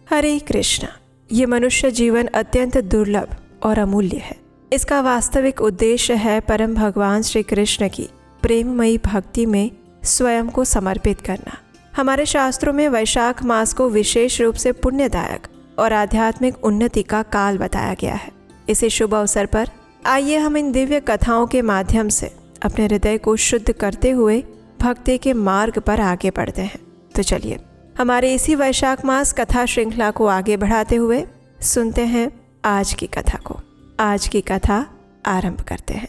हरे कृष्णा। ये मनुष्य जीवन अत्यंत दुर्लभ और अमूल्य है। इसका वास्तविक उद्देश्य है परम भगवान श्री कृष्ण की प्रेममयी भक्ति में स्वयं को समर्पित करना। हमारे शास्त्रों में वैशाख मास को विशेष रूप से पुण्यदायक और आध्यात्मिक उन्नति का काल बताया गया है। इसी शुभ अवसर पर आइए हम इन दिव्य कथाओं के माध्यम से अपने हृदय को शुद्ध करते हुए भक्ति के मार्ग पर आगे बढ़ते हैं। तो चलिए हमारे इसी वैशाख मास कथा श्रृंखला को आगे बढ़ाते हुए सुनते हैं आज की कथा को। आज की कथा आरंभ करते हैं।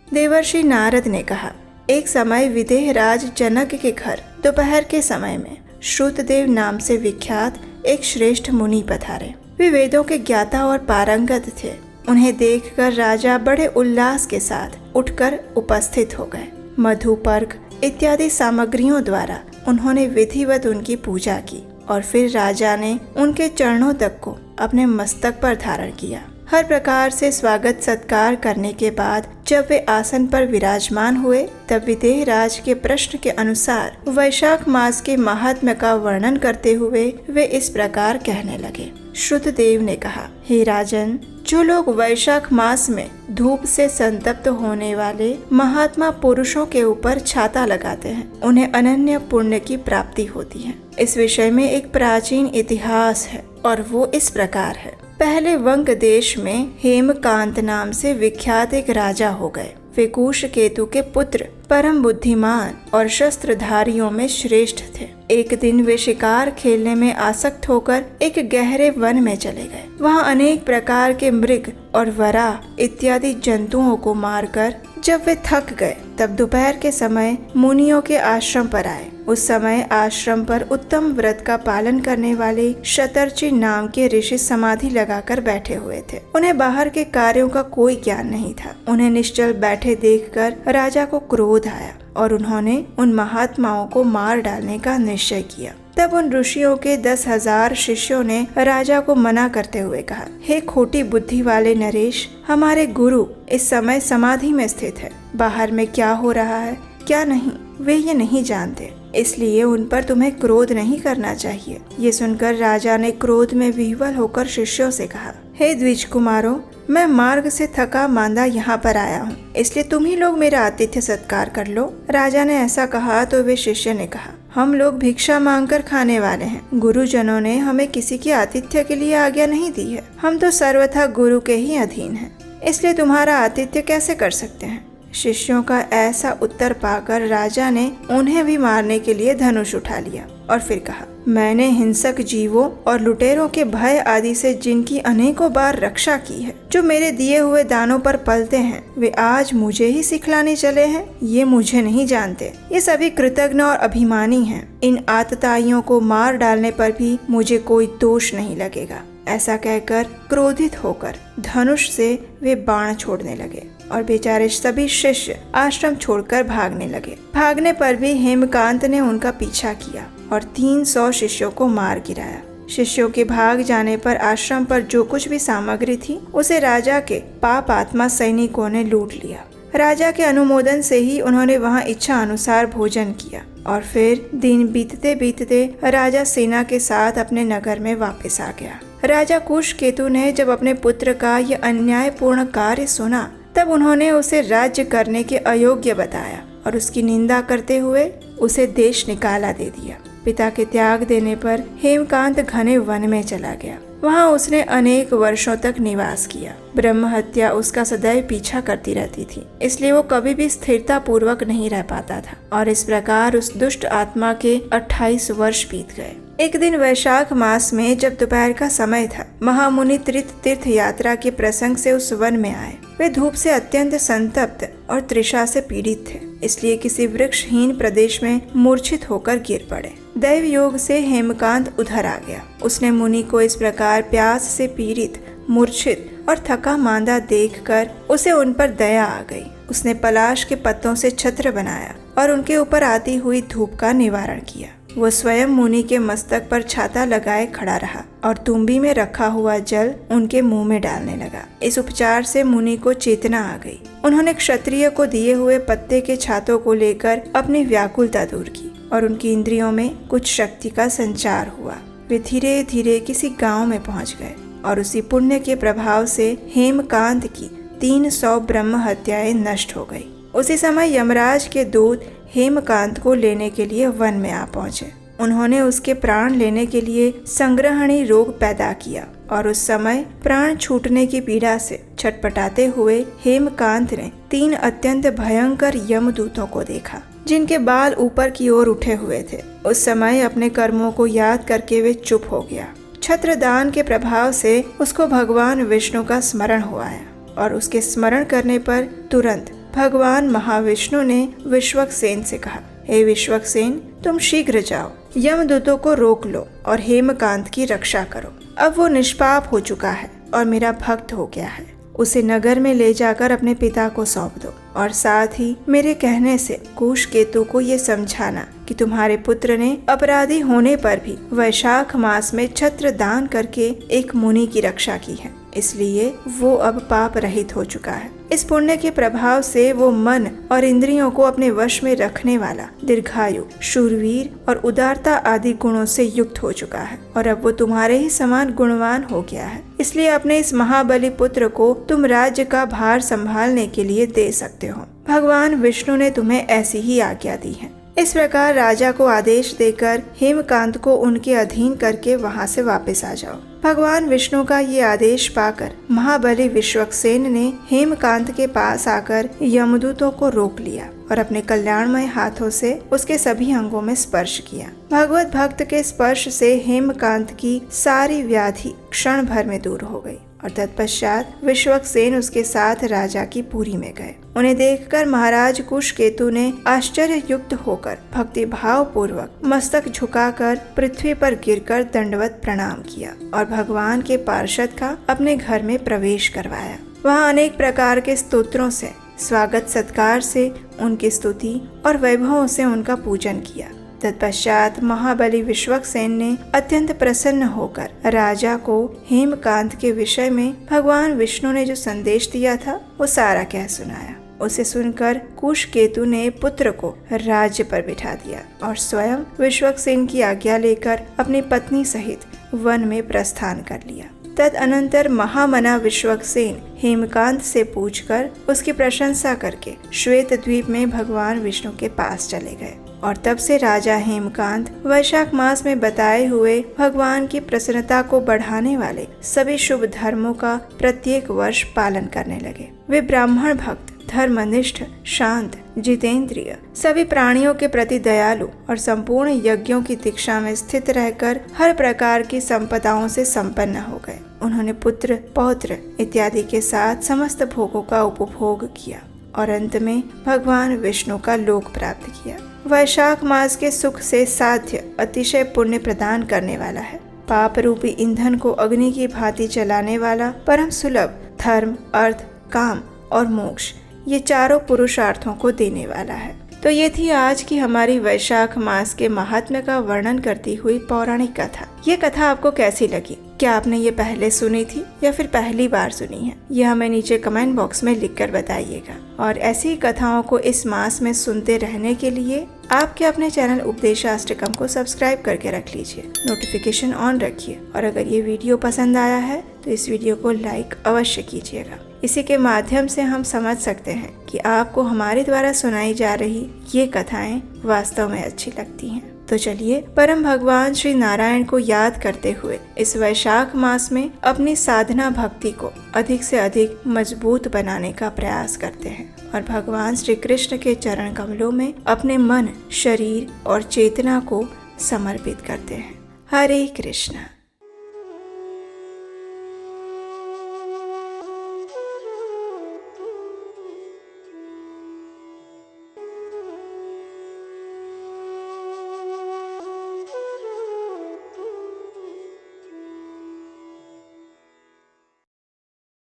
देवर्षि नारद ने कहा, एक समय विदेह राज जनक के घर दोपहर के समय में श्रुतदेव नाम से विख्यात एक श्रेष्ठ मुनि पधारे। वे वेदों के ज्ञाता और पारंगत थे। उन्हें देखकर राजा बड़े उल्लास के साथ उठकर उपस्थित हो गए। मधु, पर्क इत्यादि सामग्रियों द्वारा उन्होंने विधिवत उनकी पूजा की और फिर राजा ने उनके चरणों तक को अपने मस्तक पर धारण किया। हर प्रकार से स्वागत सत्कार करने के बाद जब वे आसन पर विराजमान हुए तब विदेह राज के प्रश्न के अनुसार वैशाख मास के महात्म्य का वर्णन करते हुए वे इस प्रकार कहने लगे। श्रुतदेव ने कहा, हे राजन, जो लोग वैशाख मास में धूप से संतप्त होने वाले महात्मा पुरुषों के ऊपर छाता लगाते हैं उन्हें अनन्य पुण्य की प्राप्ति होती है। इस विषय में एक प्राचीन इतिहास है और वो इस प्रकार है। पहले वंग देश में हेमकांत नाम से विख्यात एक राजा हो गए। वे कुश केतु के पुत्र, परम बुद्धिमान और शस्त्रधारियों में श्रेष्ठ थे। एक दिन वे शिकार खेलने में आसक्त होकर एक गहरे वन में चले गए। वहाँ अनेक प्रकार के मृग और वराह इत्यादि जंतुओं को मारकर जब वे थक गए तब दोपहर के समय मुनियों के आश्रम पर आए। उस समय आश्रम पर उत्तम व्रत का पालन करने वाले शतर्ची नाम के ऋषि समाधि लगाकर बैठे हुए थे। उन्हें बाहर के कार्यों का कोई ज्ञान नहीं था। उन्हें निश्चल बैठे देखकर राजा को क्रोध आया और उन्होंने उन महात्माओं को मार डालने का निश्चय किया। तब उन ऋषियों के 10,000 शिष्यों ने राजा को मना करते हुए कहा, हे खोटी बुद्धि वाले नरेश, हमारे गुरु इस समय समाधि में स्थित है। बाहर में क्या हो रहा है क्या नहीं वे ये नहीं जानते, इसलिए उन पर तुम्हें क्रोध नहीं करना चाहिए। ये सुनकर राजा ने क्रोध में विह्वल होकर शिष्यों से कहा, हे द्विज कुमारों, मैं मार्ग से थका मांदा यहाँ पर आया हूँ, इसलिए तुम ही लोग मेरा आतिथ्य सत्कार कर लो। राजा ने ऐसा कहा तो वे शिष्य ने कहा, हम लोग भिक्षा मांगकर खाने वाले हैं। गुरुजनों ने हमें किसी के आतिथ्य के लिए आज्ञा नहीं दी है। हम तो सर्वथा गुरु के ही अधीन हैं, इसलिए तुम्हारा आतिथ्य कैसे कर सकते हैं। शिष्यों का ऐसा उत्तर पाकर राजा ने उन्हें भी मारने के लिए धनुष उठा लिया और फिर कहा, मैंने हिंसक जीवों और लुटेरों के भय आदि से जिनकी अनेकों बार रक्षा की है, जो मेरे दिए हुए दानों पर पलते हैं, वे आज मुझे ही सिखलाने चले हैं। ये मुझे नहीं जानते। ये सभी कृतज्ञ और अभिमानी हैं। इन आतताइयों को मार डालने पर भी मुझे कोई दोष नहीं लगेगा। ऐसा कहकर क्रोधित होकर धनुष से वे बाण छोड़ने लगे और बेचारे सभी शिष्य आश्रम छोड़कर भागने लगे। भागने पर भी हेमकांत ने उनका पीछा किया और 300 शिष्यों को मार गिराया। शिष्यों के भाग जाने पर आश्रम पर जो कुछ भी सामग्री थी उसे राजा के पाप आत्मा सैनिकों ने लूट लिया। राजा के अनुमोदन से ही उन्होंने वहां इच्छा अनुसार भोजन किया और फिर दिन बीतते बीतते राजा सेना के साथ अपने नगर में वापस आ गया। राजा कुश केतु ने जब अपने पुत्र का यह अन्यायपूर्ण कार्य सुना तब उन्होंने उसे राज्य करने के अयोग्य बताया और उसकी निंदा करते हुए उसे देश निकाला दे दिया। पिता के त्याग देने पर हेमकांत घने वन में चला गया। वहाँ उसने अनेक वर्षों तक निवास किया। ब्रह्म हत्या उसका सदैव पीछा करती रहती थी, इसलिए वो कभी भी स्थिरता पूर्वक नहीं रह पाता था और इस प्रकार उस दुष्ट आत्मा के 28 वर्ष बीत गए। एक दिन वैशाख मास में जब दोपहर का समय था, महामुनि तीर्थ यात्रा के प्रसंग से उस वन में आए। वे धूप से अत्यंत संतप्त और तृषा से पीड़ित थे, इसलिए किसी वृक्षहीन प्रदेश में मूर्छित होकर गिर पड़े। दैव योग से हेमकांत उधर आ गया। उसने मुनि को इस प्रकार प्यास से पीड़ित, मूर्छित और थका मांदा देखकर उसे उन पर दया आ गई। उसने पलाश के पत्तों से छत्र बनाया और उनके ऊपर आती हुई धूप का निवारण किया। वो स्वयं मुनि के मस्तक पर छाता लगाए खड़ा रहा और तुम्बी में रखा हुआ जल उनके मुंह में डालने लगा। इस उपचार से मुनि को चेतना आ गई। उन्होंने क्षत्रिय को दिए हुए पत्ते के छातों को लेकर अपनी व्याकुलता दूर की और उनकी इंद्रियों में कुछ शक्ति का संचार हुआ। वे धीरे धीरे किसी गांव में पहुंच गए और उसी पुण्य के प्रभाव से हेमकांत की 300 ब्रह्म हत्याएं नष्ट हो गई। उसी समय यमराज के दूत हेमकांत को लेने के लिए वन में आ पहुंचे। उन्होंने उसके प्राण लेने के लिए संग्रहणी रोग पैदा किया और उस समय प्राण छूटने की पीड़ा से छटपटाते हुए हेमकांत ने 3 अत्यंत भयंकर यमदूतों को देखा, जिनके बाल ऊपर की ओर उठे हुए थे। उस समय अपने कर्मों को याद करके वे चुप हो गया। छत्रदान के प्रभाव से उसको भगवान विष्णु का स्मरण हुआ है और उसके स्मरण करने पर तुरंत भगवान महाविष्णु ने विश्वक्सेन से कहा, हे विश्वक्सेन, तुम शीघ्र जाओ, यमदूतों को रोक लो और हेमकांत की रक्षा करो। अब वो निष्पाप हो चुका है और मेरा भक्त हो गया है। उसे नगर में ले जाकर अपने पिता को सौंप दो और साथ ही मेरे कहने से कुशकेतु को ये समझाना कि तुम्हारे पुत्र ने अपराधी होने पर भी वैशाख मास में छत्र दान करके एक मुनि की रक्षा की है, इसलिए वो अब पाप रहित हो चुका है। इस पुण्य के प्रभाव से वो मन और इंद्रियों को अपने वश में रखने वाला, दीर्घायु, शूरवीर और उदारता आदि गुणों से युक्त हो चुका है और अब वो तुम्हारे ही समान गुणवान हो गया है। इसलिए अपने इस महाबली पुत्र को तुम राज्य का भार संभालने के लिए दे सकते हो। भगवान विष्णु ने तुम्हें ऐसी ही आज्ञा दी है। इस प्रकार राजा को आदेश देकर हेमकांत को उनके अधीन करके वहां से वापस आ जाओ। भगवान विष्णु का ये आदेश पाकर महाबली विश्वक्सेन ने हेमकांत के पास आकर यमदूतों को रोक लिया और अपने कल्याणमय हाथों से उसके सभी अंगों में स्पर्श किया। भगवत भक्त के स्पर्श से हेमकांत की सारी व्याधि क्षण भर में दूर हो गई और तत्पश्चात विश्वक्सेन उसके साथ राजा की पुरी में गए। उन्हें देखकर महाराज कुशकेतु ने आश्चर्य युक्त होकर भक्ति भाव पूर्वक मस्तक झुकाकर पृथ्वी पर गिरकर दंडवत प्रणाम किया और भगवान के पार्षद का अपने घर में प्रवेश करवाया। वहाँ अनेक प्रकार के स्तोत्रों से, स्वागत सत्कार से उनकी स्तुति और वैभवों से उनका पूजन किया। तत्पश्चात महाबली विश्वक्सेन ने अत्यंत प्रसन्न होकर राजा को हेमकांत के विषय में भगवान विष्णु ने जो संदेश दिया था वो सारा कह सुनाया। उसे सुनकर कुशकेतु ने पुत्र को राज्य पर बिठा दिया और स्वयं विश्वक्सेन की आज्ञा लेकर अपनी पत्नी सहित वन में प्रस्थान कर लिया। तदअनंतर महामना विश्वक्सेन हेमकांत से पूछकर उसकी प्रशंसा करके श्वेत द्वीप में भगवान विष्णु के पास चले गए और तब से राजा हेमकांत वैशाख मास में बताए हुए भगवान की प्रसन्नता को बढ़ाने वाले सभी शुभ धर्मों का प्रत्येक वर्ष पालन करने लगे। वे ब्राह्मण भक्त, धर्मनिष्ठ, शांत, जितेंद्रिय, सभी प्राणियों के प्रति दयालु और संपूर्ण यज्ञों की दीक्षा में स्थित रहकर हर प्रकार की संपदाओं से संपन्न हो गए। उन्होंने पुत्र, पौत्र इत्यादि के साथ समस्त भोगों का उपभोग किया और अंत में भगवान विष्णु का लोक प्राप्त किया। वैशाख मास के सुख से साध्य अतिशय पुण्य प्रदान करने वाला है। पाप रूपी ईंधन को अग्नि की भांति जलाने वाला, परम सुलभ, धर्म, अर्थ, काम और मोक्ष, ये चारों पुरुषार्थों को देने वाला है। तो ये थी आज की हमारी वैशाख मास के महात्म्य का वर्णन करती हुई पौराणिक कथा। ये कथा आपको कैसी लगी? क्या आपने ये पहले सुनी थी या फिर पहली बार सुनी है? ये हमें नीचे कमेंट बॉक्स में लिखकर बताइएगा। और ऐसी कथाओं को इस मास में सुनते रहने के लिए आपके अपने चैनल उपदेशाष्टकम को सब्सक्राइब करके रख लीजिए, नोटिफिकेशन ऑन रखिए और अगर ये वीडियो पसंद आया है तो इस वीडियो को लाइक अवश्य कीजिएगा। इसी के माध्यम से हम समझ सकते हैं कि आपको हमारे द्वारा सुनाई जा रही ये कथाएं वास्तव में अच्छी लगती हैं। तो चलिए परम भगवान श्री नारायण को याद करते हुए इस वैशाख मास में अपनी साधना भक्ति को अधिक से अधिक मजबूत बनाने का प्रयास करते हैं और भगवान श्री कृष्ण के चरण कमलों में अपने मन, शरीर और चेतना को समर्पित करते हैं। हरे कृष्ण।